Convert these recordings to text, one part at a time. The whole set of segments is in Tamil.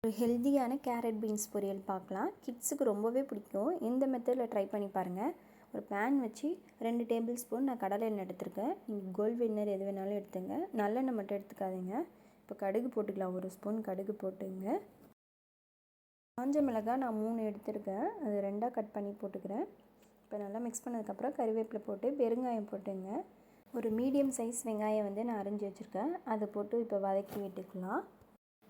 ஒரு ஹெல்தியான கேரட் பீன்ஸ் பொரியல் பார்க்கலாம். கிட்ஸுக்கு ரொம்பவே பிடிக்கும். இந்த மெத்தடில் ட்ரை பண்ணி பாருங்கள். ஒரு பேன் வச்சு 2 டேபிள் ஸ்பூன் நான் கடலை எண்ணெய் எடுத்திருக்கேன். நீங்கள் கோல்ட் வின்னர் எது வேணாலும் எடுத்துங்க. நல்லெண்ணெய் மட்டும் எடுத்துக்காதீங்க. இப்போ கடுகு போட்டுக்கலாம். 1 ஸ்பூன் கடுகு போட்டுங்க. காஞ்ச மிளகாய் நான் 3 எடுத்திருக்கேன். அது 2ஆக கட் பண்ணி போட்டுக்கிறேன். இப்போ நல்லா மிக்ஸ் பண்ணதுக்கப்புறம் கறிவேப்பிலை போட்டு பெருங்காயம் போட்டுங்க. ஒரு மீடியம் சைஸ் வெங்காயம் நான் அரிஞ்சு வச்சுருக்கேன். அதை போட்டு இப்போ வதக்கி விட்டுக்கலாம்.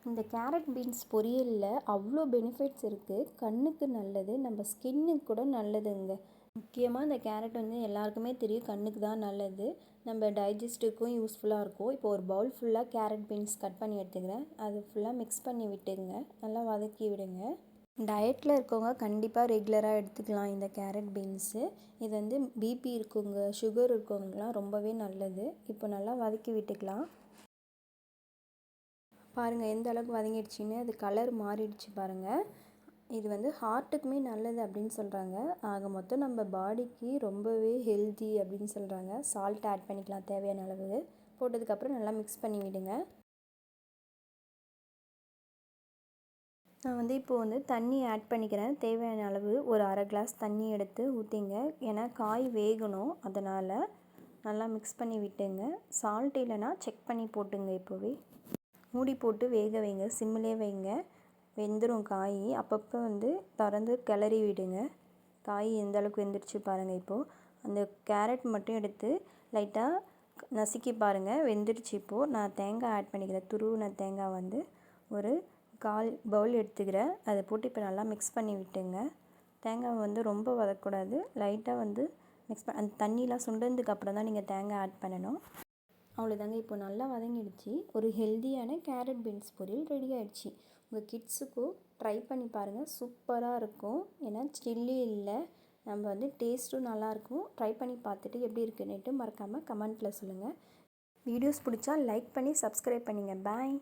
இந்த கேரட் பீன்ஸ் பொரியலில் அவ்வளோ பெனிஃபிட்ஸ் இருக்குது. கண்ணுக்கு நல்லது, நம்ம ஸ்கின்னுக்கு கூட நல்லதுங்க. முக்கியமாக இந்த கேரட் எல்லாருக்குமே தெரியும், கண்ணுக்கு தான் நல்லது. நம்ம டைஜஸ்ட்டுக்கும் யூஸ்ஃபுல்லாக இருக்கும். இப்போ ஒரு பவுல் ஃபுல்லாக கேரட் பீன்ஸ் கட் பண்ணி எடுத்துக்கிறேன். அது ஃபுல்லாக மிக்ஸ் பண்ணி விட்டுங்க. நல்லா வதக்கி விடுங்க. டயட்டில் இருக்கவங்க கண்டிப்பாக ரெகுலராக எடுத்துக்கலாம் இந்த கேரட் பீன்ஸு. இது பிபி இருக்கவங்க, சுகர் இருக்கவங்கலாம் ரொம்பவே நல்லது. இப்போ நல்லா வதக்கி விட்டுக்கலாம். பாருங்கள் எந்த அளவுக்கு வதங்கிடுச்சின்னு. அது கலர் மாறிடுச்சு பாருங்கள். இது ஹார்ட்டுக்குமே நல்லது அப்படின்னு சொல்கிறாங்க. ஆக மொத்தம் நம்ம பாடிக்கு ரொம்பவே ஹெல்தி அப்படின்னு சொல்கிறாங்க. சால்ட் ஆட் பண்ணிக்கலாம் தேவையான அளவு. போட்டதுக்கப்புறம் நல்லா மிக்ஸ் பண்ணி விடுங்க. நான் இப்போது தண்ணி ஆட் பண்ணிக்கிறேன். தேவையான அளவு ஒரு அரை கிளாஸ் தண்ணி எடுத்து ஊற்றிங்க. ஏன்னா காய் வேகணும், அதனால் நல்லா மிக்ஸ் பண்ணி விட்டுங்க. சால்ட் இல்லைன்னா செக் பண்ணி போட்டுங்க. இப்போவே மூடி போட்டு வேக வைங்க. சிம்மிலே வைங்க. வெந்துடும் காய். அப்பப்போ திறந்து கிளறி விடுங்க. காய் எந்த அளவுக்கு வெந்துடுச்சு பாருங்கள். இப்போது அந்த கேரட் மட்டும் எடுத்து லைட்டாக நசுக்கி பாருங்கள், வெந்துடுச்சு. இப்போது நான் தேங்காய் ஆட் பண்ணிக்கிறேன். துருவின தேங்காய் ஒரு 1/4 பவுல் எடுத்துக்கிறேன். அதை போட்டு இப்போ நல்லா மிக்ஸ் பண்ணி விட்டுங்க. தேங்காய் ரொம்ப வதக்கக்கூடாது. லைட்டாக மிக்ஸ் அந்த தண்ணிலாம் சுண்டதுக்கு அப்புறம் தான் நீங்கள் தேங்காய் ஆட் பண்ணணும். அவ்வளோதாங்க. இப்போ நல்லா வதங்கிடுச்சு. ஒரு ஹெல்தியான கேரட் பீன்ஸ் பொரியல் ரெடி ஆகிடுச்சு. உங்கள் கிட்ஸுக்கும் ட்ரை பண்ணி பாருங்கள். சூப்பராக இருக்கும். ஏன்னா சில்லி இல்லை, நம்ம டேஸ்ட்டும் நல்லாயிருக்கும். ட்ரை பண்ணி பார்த்துட்டு எப்படி இருக்குன்னுட்டு மறக்காமல் கமெண்ட்டில் சொல்லுங்கள். வீடியோஸ் பிடிச்சா லைக் பண்ணி சப்ஸ்கிரைப் பண்ணுங்கள். பாய்.